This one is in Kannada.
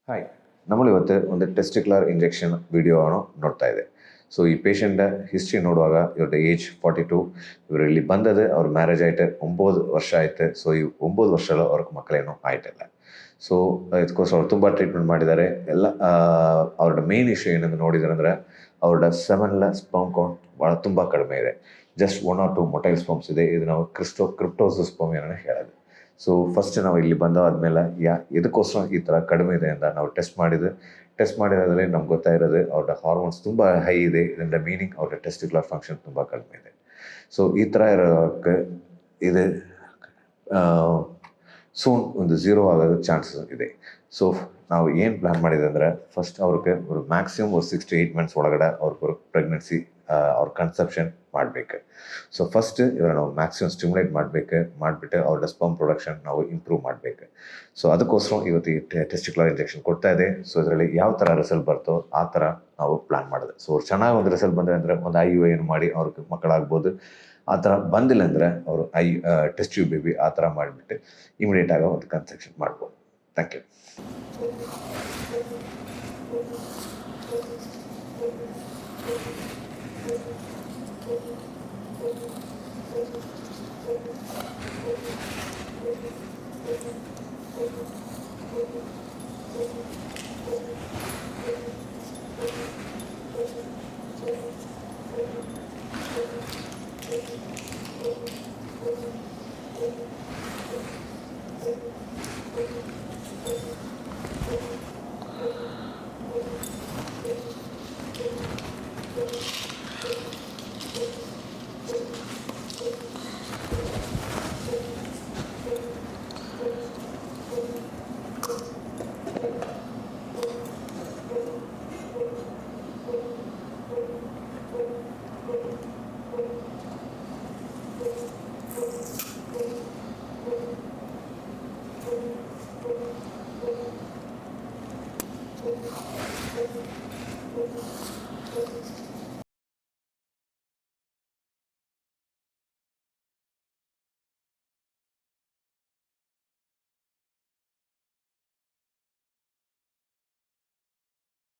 ಹಾಯ್, നമ്മಳಿವತ್ತು ಒಂದು ಟೆಸ್ಟಿಕ್ಯುಲರ್ ಇಂಜೆಕ್ಷನ್ ವಿಡಿಯೋವನ್ನು ನೋಡ್ತಾ ಇದೆ. ಸೊ ಈ ಪೇಷಂಟ್ ಹಿಸ್ಟ್ರಿ ನೋಡುವಾಗ ಇವ್ರದ್ದು ಏಜ್ 42. ಇವರು ಇಲ್ಲಿ ಬಂದದ್ದು ಅವ್ರ ಮ್ಯಾರೇಜ್ ಆಯ್ತು 9 ವರ್ಷ ಆಯ್ತು. ಸೊ ಈ 9 ವರ್ಷದಲ್ಲೂ ಅವ್ರಿಗೆ ಮಕ್ಕಳೇನು ಆಯ್ತಿಲ್ಲ. ಸೊ ಇದಕ್ಕೋಸ್ಕರ ಅವ್ರು ತುಂಬ ಟ್ರೀಟ್ಮೆಂಟ್ ಮಾಡಿದ್ದಾರೆ. ಎಲ್ಲ ಅವ್ರ ಮೇನ್ ಇಶ್ಯೂ ಏನಂತ ನೋಡಿದ್ರೆ ಅಂದರೆ ಅವ್ರ ಸೆವೆನ್ಲ ಸ್ಪರ್ಮ್ ಕೌಂಟ್ ಭಾಳ ತುಂಬ ಕಡಿಮೆ ಇದೆ. ಜಸ್ಟ್ 1 or 2 ಮೊಟೈಲ್ ಸ್ಪರ್ಮ್ಸ್ ಇದೆ. ಇದು ನಾವು ಕ್ರಿಪ್ಟೋಸಿಸ್ ಸ್ಪರ್ಮ್ ಏನೋ ಹೇಳೋದು. ಸೊ ಫಸ್ಟ್ ನಾವು ಇಲ್ಲಿ ಬಂದಾದ್ಮೇಲೆ ಇದಕ್ಕೋಸ್ಕರ ಈ ಥರ ಕಡಿಮೆ ಇದೆ ಅಂತ ನಾವು ಟೆಸ್ಟ್ ಮಾಡಿರೋದ್ರಲ್ಲಿ ನಮ್ಗೆ ಗೊತ್ತಾಗಿರೋದು ಅವ್ರ ಹಾರ್ಮೋನ್ಸ್ ತುಂಬ ಹೈ ಇದೆ. ಇದರಿಂದ ಮೀನಿಂಗ್ ಅವ್ರ ಟೆಸ್ಟಿಕ್ಯುಲರ್ ಫಂಕ್ಷನ್ ತುಂಬ ಕಡಿಮೆ ಇದೆ. ಸೊ ಈ ಥರ ಇರೋಕ್ಕೆ ಇದು ಸೂನ್ ಒಂದು 0 ಆಗೋದು ಚಾನ್ಸಸ್ ಇದೆ. ಸೊ ನಾವು ಏನು ಪ್ಲ್ಯಾನ್ ಮಾಡಿದೆ ಅಂದರೆ ಫಸ್ಟ್ ಅವ್ರಿಗೆ ಒಂದು ಮ್ಯಾಕ್ಸಿಮಮ್ ಒಂದು 6 to 8 ಮಂತ್ಸ್ ಒಳಗಡೆ ಅವ್ರಿಗೆ ಪ್ರೆಗ್ನೆನ್ಸಿ ಅವ್ರ ಕನ್ಸೆಪ್ಷನ್ ಮಾಡಬೇಕು. ಸೊ ಫಸ್ಟ್ ಇವರ ನಾವು ಮ್ಯಾಕ್ಸಿಮಮ್ ಸ್ಟಿಮ್ಯುಲೇಟ್ ಮಾಡಿಬಿಟ್ಟು ಅವ್ರ ಸ್ಪರ್ಮ್ ಪ್ರೊಡಕ್ಷನ್ ನಾವು ಇಂಪ್ರೂವ್ ಮಾಡಬೇಕು. ಸೊ ಅದಕ್ಕೋಸ್ಕರ ಇವತ್ತು ಈ ಟೆಸ್ಟಿಕ್ಯುಲರ್ ಇಂಜೆಕ್ಷನ್ ಕೊಡ್ತಾ ಇದೆ. ಸೊ ಇದರಲ್ಲಿ ಯಾವ ಥರ ರಿಸಲ್ಟ್ ಬರ್ತೋ ಆ ಥರ ನಾವು ಪ್ಲ್ಯಾನ್ ಮಾಡಿದೆ. ಸೊ ಅವ್ರು ಚೆನ್ನಾಗಿ ಒಂದು ರಿಸಲ್ಟ್ ಬಂದರೆ ಅಂದರೆ ಒಂದು IUI ಮಾಡಿ ಅವ್ರಿಗೆ ಮಕ್ಕಳಾಗ್ಬೋದು. ಆ ಥರ ಬಂದಿಲ್ಲ ಅಂದರೆ ಅವರು ಟೆಸ್ಟ್ ಟ್ಯೂಬ್ ಬೇಬಿ ಆ ಥರ ಮಾಡಿಬಿಟ್ಟು ಇಮಿಡಿಯೇಟಾಗಿ ಒಂದು ಕನ್ಸೆಪ್ಷನ್ ಮಾಡ್ಬೋದು. Thank you.